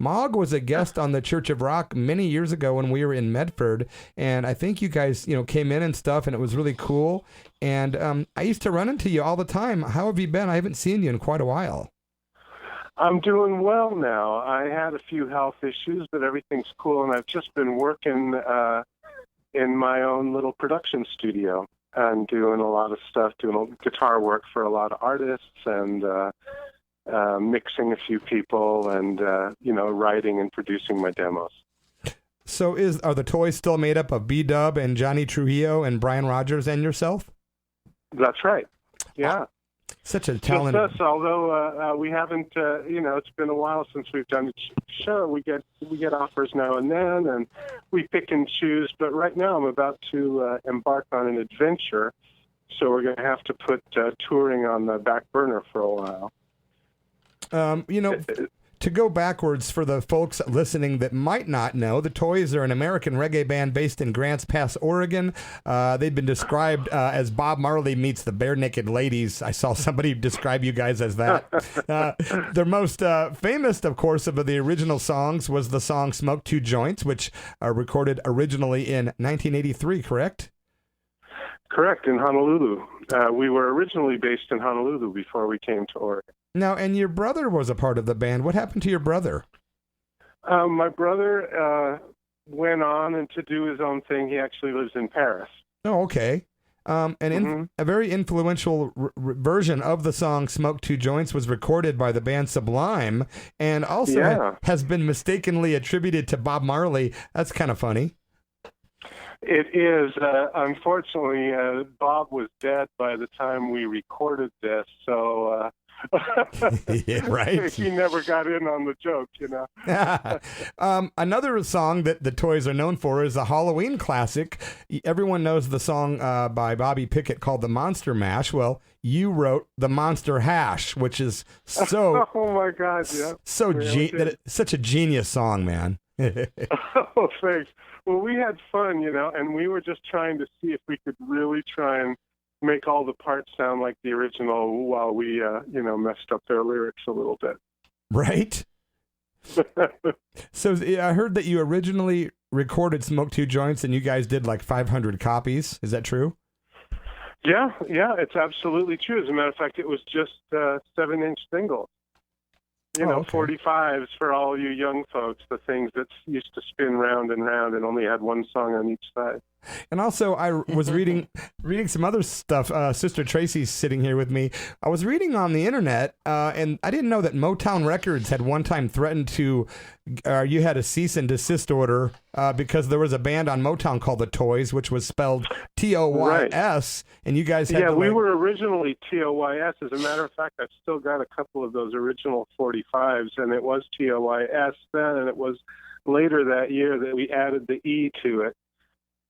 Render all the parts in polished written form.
MAWG was a guest on the Church of Rock many years ago when we were in Medford, and I think you guys, came in and stuff, and it was really cool. And I used to run into you all the time. How have you been? I haven't seen you in quite a while. I'm doing well now. I had a few health issues, but everything's cool, and I've just been working in my own little production studio and doing a lot of stuff, doing guitar work for a lot of artists and mixing a few people and, writing and producing my demos. So are the toys still made up of B-Dub and Johnny Trujillo and Brian Rogers and yourself? That's right. Yeah. Such a talented... Just us, although we haven't, it's been a while since we've done a show. We get offers now and then, and we pick and choose. But right now I'm about to embark on an adventure, so we're going to have to put touring on the back burner for a while. To go backwards for the folks listening that might not know, the Toys are an American reggae band based in Grants Pass, Oregon. They've been described as Bob Marley meets the Bare Naked Ladies. I saw somebody describe you guys as that. Their most famous, of course, of the original songs was the song Smoke Two Joints, which recorded originally in 1983, correct? Correct, in Honolulu. We were originally based in Honolulu before we came to Oregon. Now, and your brother was a part of the band. What happened to your brother? My brother went on and to do his own thing. He actually lives in Paris. Oh, okay. A very influential version of the song Smoke Two Joints was recorded by the band Sublime and also has been mistakenly attributed to Bob Marley. That's kind of funny. It is. Unfortunately, Bob was dead by the time we recorded this, so... Yeah, right. He never got in on the joke, Another song that the Toys are known for is a Halloween classic. Everyone knows the song by Bobby Pickett called The Monster Mash. Well, you wrote The Monster Hash, which is so... Oh, my God, yeah. Such a genius song, man. Oh, thanks. Well, we had fun, and we were just trying to see if we could really try and make all the parts sound like the original while we, messed up their lyrics a little bit. Right? So I heard that you originally recorded Smoke Two Joints and you guys did like 500 copies. Is that true? Yeah, it's absolutely true. As a matter of fact, it was just 7-inch singles. 45s for all you young folks, the things that used to spin round and round and only had one song on each side. And also, I was reading some other stuff. Sister Tracy's sitting here with me. I was reading on the internet, and I didn't know that Motown Records had one time threatened to, you had a cease and desist order because there was a band on Motown called the Toys, which was spelled Toys, and you guys had we were originally Toys. As a matter of fact, I've still got a couple of those original 45s, and it was Toys then, and it was later that year that we added the E to it.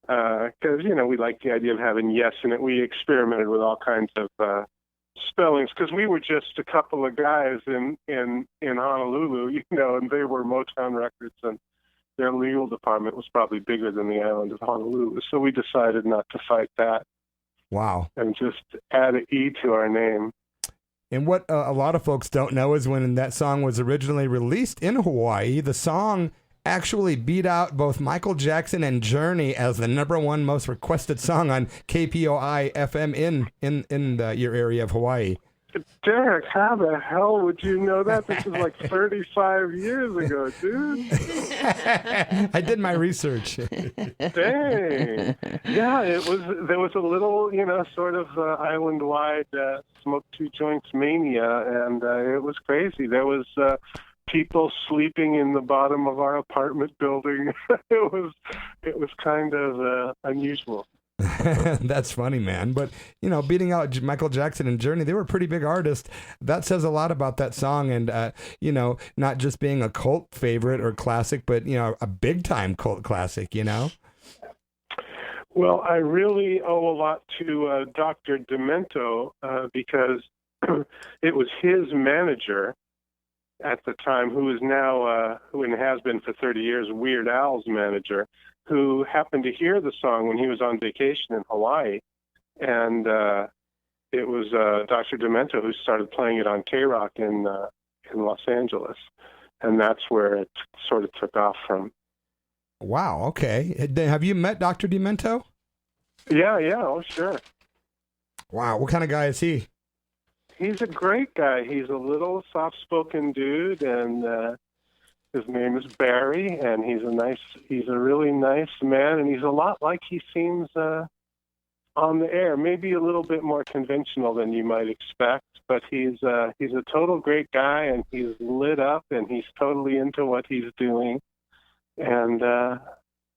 Because, we like the idea of having yes in it. We experimented with all kinds of spellings because we were just a couple of guys in Honolulu, and they were Motown Records, and their legal department was probably bigger than the island of Honolulu. So we decided not to fight that. Wow. And just add an E to our name. And what a lot of folks don't know is when that song was originally released in Hawaii, the song actually beat out both Michael Jackson and Journey as the #1 most requested song on KPOI FM in your area of Hawaii. Derek, how the hell would you know that? This is like 35 years ago, dude. I did my research. Dang. Yeah, there was a little, sort of island-wide Smoke Two Joints mania, and it was crazy. There was people sleeping in the bottom of our apartment building. It was kind of unusual. That's funny, man. But, beating out Michael Jackson and Journey, they were pretty big artists. That says a lot about that song and, not just being a cult favorite or classic, but, a big-time cult classic, Well, I really owe a lot to Dr. Demento because it was his manager at the time, who is now, who has been for 30 years, Weird Al's manager, who happened to hear the song when he was on vacation in Hawaii. And it was Dr. Demento who started playing it on K-Rock in Los Angeles. that's where it sort of took off from. Wow. Okay. Have you met Dr. Demento? Yeah. Oh, sure. Wow. What kind of guy is he? He's a great guy. He's a little soft-spoken dude, and his name is Barry, and he's a really nice man, and he's a lot like he seems on the air. Maybe a little bit more conventional than you might expect, but he's a total great guy, and he's lit up, and he's totally into what he's doing, and it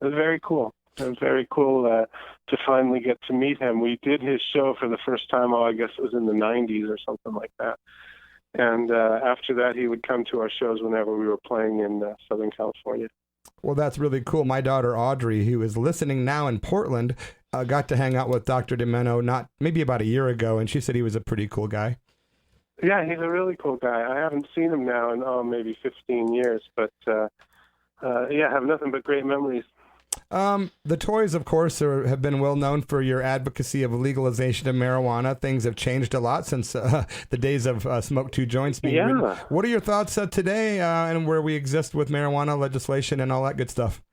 was very cool. It was very cool to finally get to meet him. We did his show for the first time, I guess it was in the 90s or something like that. And after that, he would come to our shows whenever we were playing in Southern California. Well, that's really cool. My daughter, Audrey, who is listening now in Portland, got to hang out with Dr. Demento maybe about a year ago, and she said he was a pretty cool guy. Yeah, he's a really cool guy. I haven't seen him now in maybe 15 years, but I have nothing but great memories. The Toys, of course, have been well known for your advocacy of legalization of marijuana. Things have changed a lot since the days of smoke two joints being written. What are your thoughts today and where we exist with marijuana legislation and all that good stuff?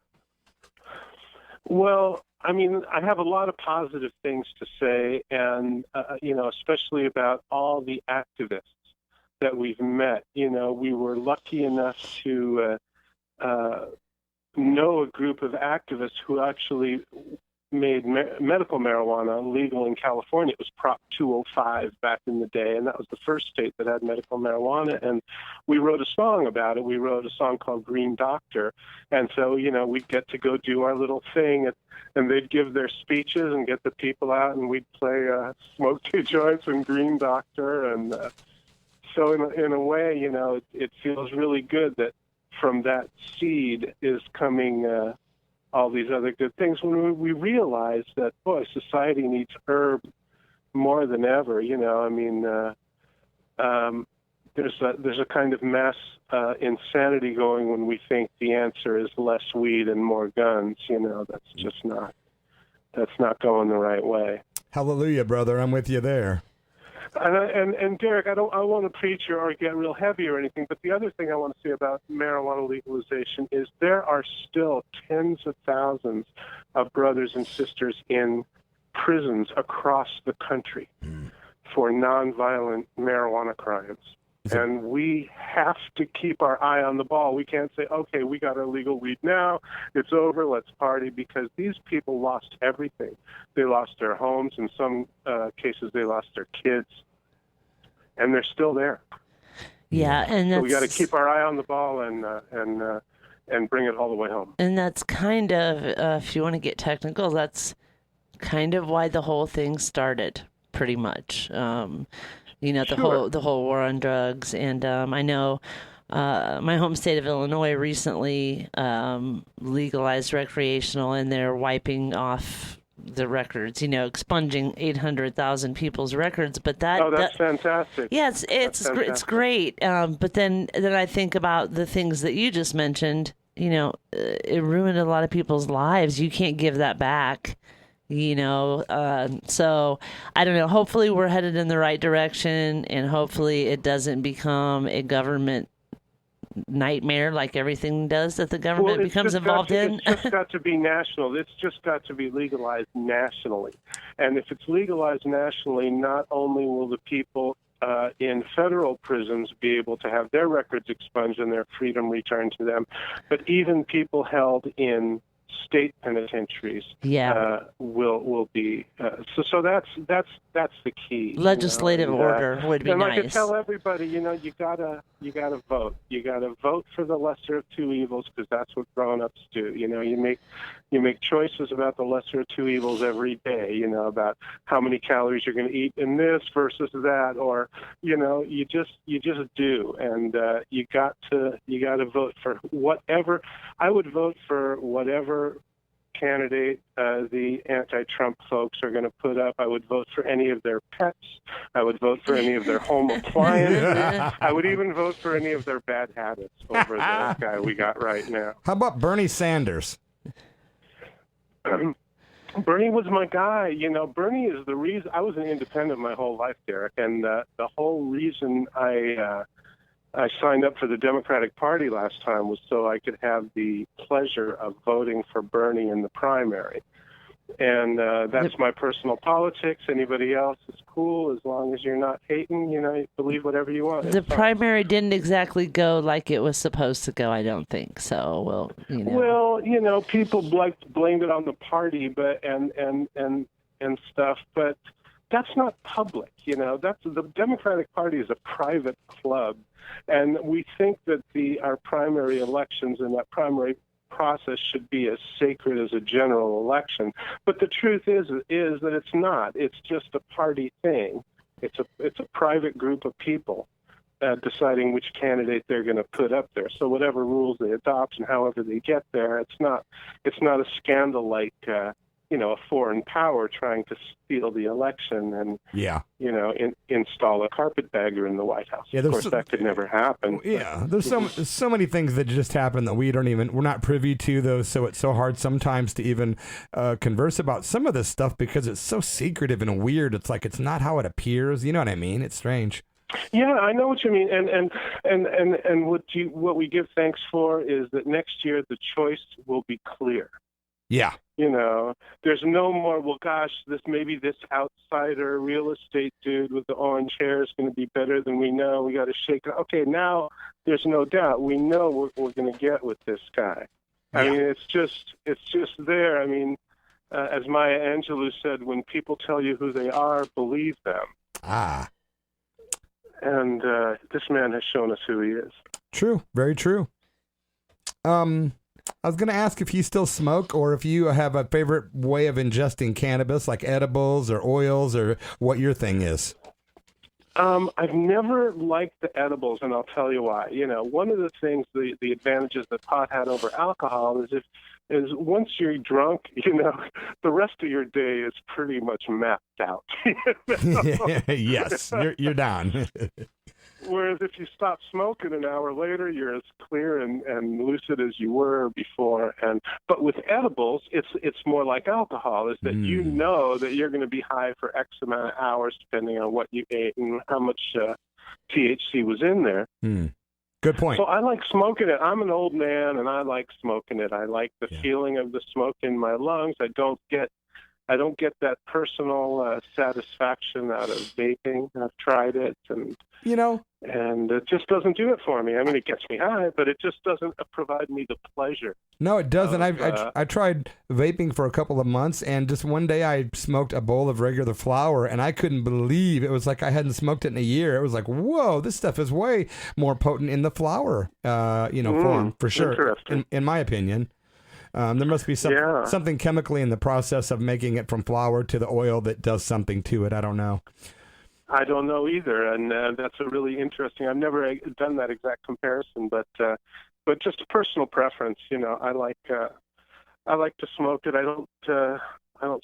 Well, I mean, I have a lot of positive things to say, and especially about all the activists that we've met. We were lucky enough to know a group of activists who actually made medical marijuana legal in California. It was Prop 205 back in the day, and that was the first state that had medical marijuana. And we wrote a song about it. We wrote a song called Green Doctor. And so, we'd get to go do our little thing, and they'd give their speeches and get the people out, and we'd play Smoke Two Joints and Green Doctor. And so in a way, it feels really good that from that seed is coming all these other good things. When we realize that, society needs herb more than ever. There's a kind of mass insanity going when we think the answer is less weed and more guns. That's just that's not going the right way. Hallelujah, brother. I'm with you there. And Derek, I want to preach or get real heavy or anything, but the other thing I want to say about marijuana legalization is there are still tens of thousands of brothers and sisters in prisons across the country for nonviolent marijuana crimes. And we have to keep our eye on the ball. We can't say, okay, we got our legal weed now, it's over, let's party, because these people lost everything. They lost their homes. In some cases, they lost their kids. And they're still there. Yeah, and so we got to keep our eye on the ball and bring it all the way home. And that's kind of, if you want to get technical, that's kind of why the whole thing started, pretty much. The whole war on drugs. And I know my home state of Illinois recently legalized recreational, and they're wiping off the records, expunging 800,000 people's records. But that's fantastic. Yeah, it's great. But then I think about the things that you just mentioned. It ruined a lot of people's lives. You can't give that back. So I don't know. Hopefully we're headed in the right direction, and hopefully it doesn't become a government nightmare like everything does that the government becomes involved in. It's just got to be national. It's just got to be legalized nationally. And if it's legalized nationally, not only will the people in federal prisons be able to have their records expunged and their freedom returned to them, but even people held in state penitentiaries will be so that's the key. Legislative order would be and nice. I could tell everybody, you gotta vote. You gotta vote for the lesser of two evils, because that's what grown-ups do. You make choices about the lesser of two evils every day. About how many calories you're going to eat in this versus that, or you just do, and you got to vote for whatever. I would vote for whatever candidate the anti-Trump folks are going to put up. I would vote for any of their pets. I would vote for any of their home appliances. I would even vote for any of their bad habits over the guy we got right now. How about Bernie Sanders? Bernie was my guy. Bernie is the reason. I was an independent my whole life, Derek, and the whole reason I I signed up for the Democratic Party last time was so I could have the pleasure of voting for Bernie in the primary. And that's my personal politics. Anybody else is cool as long as you're not hating, you believe whatever you want. The primary didn't exactly go like it was supposed to go, I don't think. So, Well, people blamed it on the party and stuff, but that's not public, That's the Democratic Party is a private club, and we think that our primary elections and that primary process should be as sacred as a general election. But the truth is that it's not. It's just a party thing. It's a private group of people deciding which candidate they're going to put up there. So whatever rules they adopt and however they get there, it's not a scandal like a foreign power trying to steal the election and install a carpetbagger in the White House. Yeah, of course, that could never happen. Yeah, there's so many things that just happen that we're not privy to those. So it's so hard sometimes to even converse about some of this stuff because it's so secretive and weird. It's like it's not how it appears. You know what I mean? It's strange. Yeah, I know what you mean, and what we give thanks for is that next year the choice will be clear. Yeah. There's no more, well, gosh, this outsider real estate dude with the orange hair is going to be better than we know. We got to shake it. Okay, now there's no doubt. We know what we're going to get with this guy. Yeah. I mean, it's just there. I mean, as Maya Angelou said, when people tell you who they are, believe them. Ah. And this man has shown us who he is. True. Very true. I was going to ask if you still smoke or if you have a favorite way of ingesting cannabis, like edibles or oils, or what your thing is. I've never liked the edibles, and I'll tell you why. One of the things, the advantages that pot had over alcohol is once you're drunk, the rest of your day is pretty much mapped out. Yes, you're down. Whereas if you stop smoking an hour later, you're as clear and lucid as you were before. But with edibles, it's more like alcohol, is that you know that you're going to be high for X amount of hours depending on what you ate and how much THC was in there. Good point. So I like smoking it. I'm an old man, and I like smoking it. I like the feeling of the smoke in my lungs. I don't get that personal satisfaction out of vaping. I've tried it, and it just doesn't do it for me. I mean, it gets me high, but it just doesn't provide me the pleasure. No, it doesn't. I tried vaping for a couple of months, and just one day I smoked a bowl of regular flower, and I couldn't believe it was like I hadn't smoked it in a year. It was like, whoa, this stuff is way more potent in the flower, form for sure. In my opinion. There must be something chemically in the process of making it from flour to the oil that does something to it. I don't know. I don't know either, and that's a really interesting. I've never done that exact comparison, but just a personal preference. I like to smoke it. I don't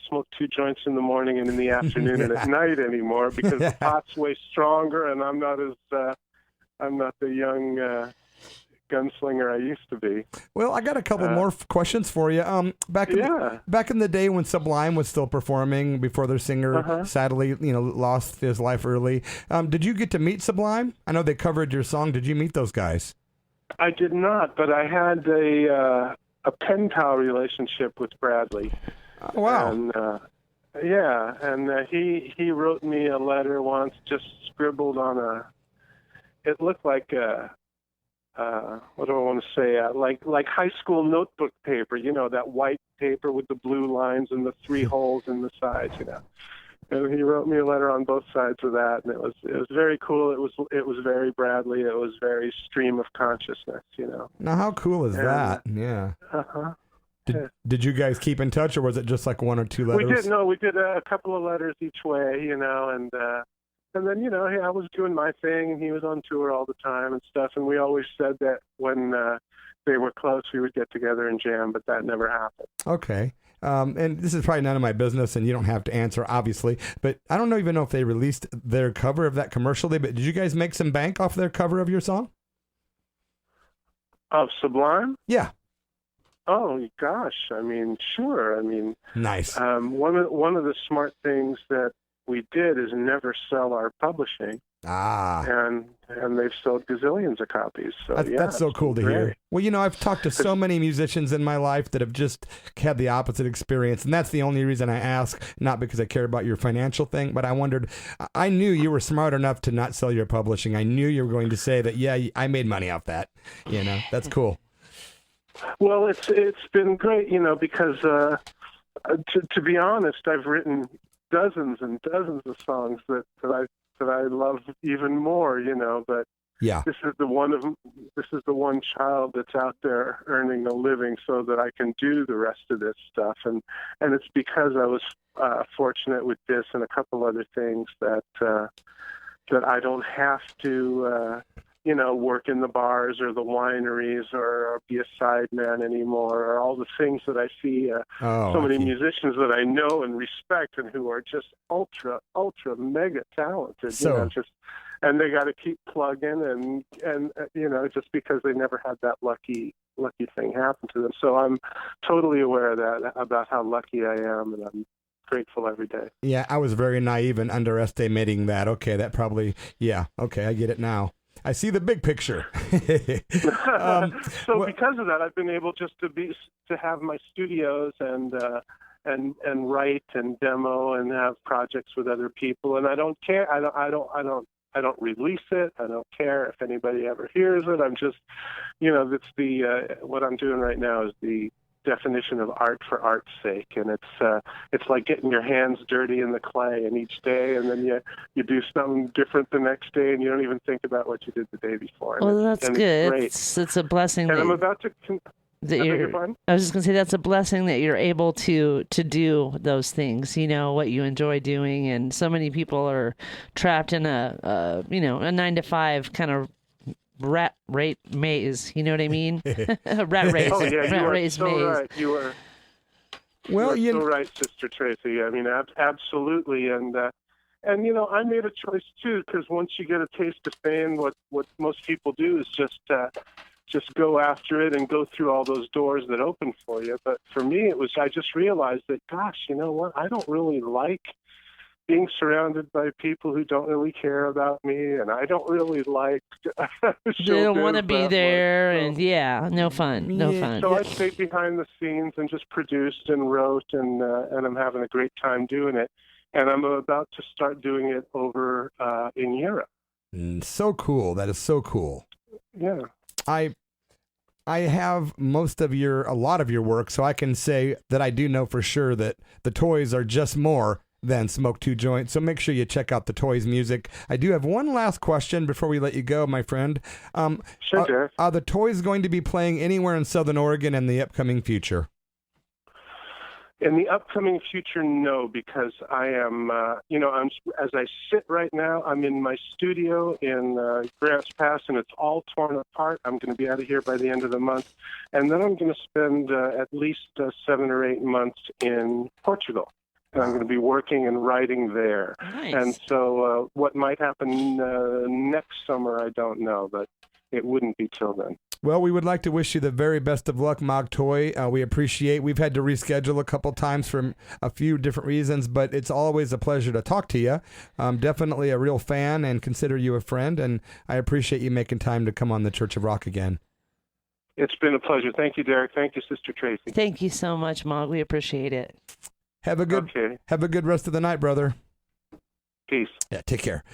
smoke 2 joints in the morning and in the afternoon and at night anymore because the pot's way stronger, and I'm not the young gunslinger I used to be. Well, I got a couple more questions for you. Back in the day when Sublime was still performing before their singer sadly, lost his life early. Did you get to meet Sublime? I know they covered your song. Did you meet those guys? I did not, but I had a pen pal relationship with Bradley. Oh, wow. And he wrote me a letter once, just scribbled on it looked like what do I want to say? Like high school notebook paper, that white paper with the blue lines and the 3 holes in the sides, And he wrote me a letter on both sides of that, and it was very cool. It was very Bradley. It was very stream of consciousness, Now, how cool is that? Yeah. Did you guys keep in touch, or was it just like 1 or 2 letters? We did. No, we did a couple of letters each way, and then, I was doing my thing, and he was on tour all the time and stuff, and we always said that when they were close, we would get together and jam, but that never happened. Okay. And this is probably none of my business, and you don't have to answer, obviously, but I don't even know if they released their cover of that commercially, but did you guys make some bank off their cover of your song? Of Sublime? Yeah. Oh, gosh. I mean, sure. I mean, nice. One of the smart things that we did is never sell our publishing. Ah. And they've sold gazillions of copies. So that's so cool to hear. Well, I've talked to so many musicians in my life that have just had the opposite experience, and that's the only reason I ask, not because I care about your financial thing, but I wondered, I knew you were smart enough to not sell your publishing. I knew you were going to say that, yeah, I made money off that. That's cool. Well, it's been great, because to be honest, I've written dozens and dozens of songs that I love even more, but yeah, this is the one child that's out there earning a living so that I can do the rest of this stuff, and it's because I was fortunate with this and a couple other things that I don't have to work in the bars or the wineries or be a sideman anymore, or all the things that I see so many musicians that I know and respect and who are just ultra mega talented. And they got to keep plugging and just because they never had that lucky thing happen to them. So I'm totally aware of that, about how lucky I am, and I'm grateful every day. Yeah, I was very naive in underestimating that. Okay, that probably, okay, I get it now. I see the big picture. So because of that, I've been able just to have my studios and write and demo and have projects with other people, and I don't care. I don't release it. I don't care if anybody ever hears it. I'm just, it's what I'm doing right now is the definition of art for art's sake, and it's like getting your hands dirty in the clay, and each day, and then you do something different the next day, and you don't even think about what you did the day before. Well, that's good. It's a blessing. And I'm about to. I was just going to say that's a blessing that you're able to do those things, what you enjoy doing. And so many people are trapped in a 9-to-5 kind of rat rate maze. You know what I mean? Rat race. Oh, yeah, rat race so maze. Right. You are so right, Sister Tracy. I mean, absolutely. And I made a choice too, because once you get a taste of fame, what most people do is just go after it and go through all those doors that open for you. But for me, I just realized that, gosh, you know what? I don't really like being surrounded by people who don't really care about me, and I don't really like they don't want to be there, and no fun. So I stayed behind the scenes and just produced and wrote, and I'm having a great time doing it. And I'm about to start doing it over in Europe. So cool. That is so cool. Yeah. I have a lot of your work, so I can say that I do know for sure that the Toys are just more than Smoke 2 Joints. So make sure you check out the Toys music. I do have one last question before we let you go, my friend. Sure, Derek. Are the Toys going to be playing anywhere in Southern Oregon in the upcoming future? In the upcoming future, no, because I am, as I sit right now, I'm in my studio in Grants Pass, and it's all torn apart. I'm going to be out of here by the end of the month. And then I'm going to spend at least 7 or 8 months in Portugal. And I'm going to be working and writing there. Nice. And so what might happen next summer, I don't know, but it wouldn't be till then. Well, we would like to wish you the very best of luck, MAWG TOYE. We appreciate. We've had to reschedule a couple times for a few different reasons, but it's always a pleasure to talk to you. I'm definitely a real fan and consider you a friend, and I appreciate you making time to come on the Church of Rock again. It's been a pleasure. Thank you, Derek. Thank you, Sister Tracy. Thank you so much, MAWG. We appreciate it. Have a good rest of the night, brother. Peace. Yeah, take care.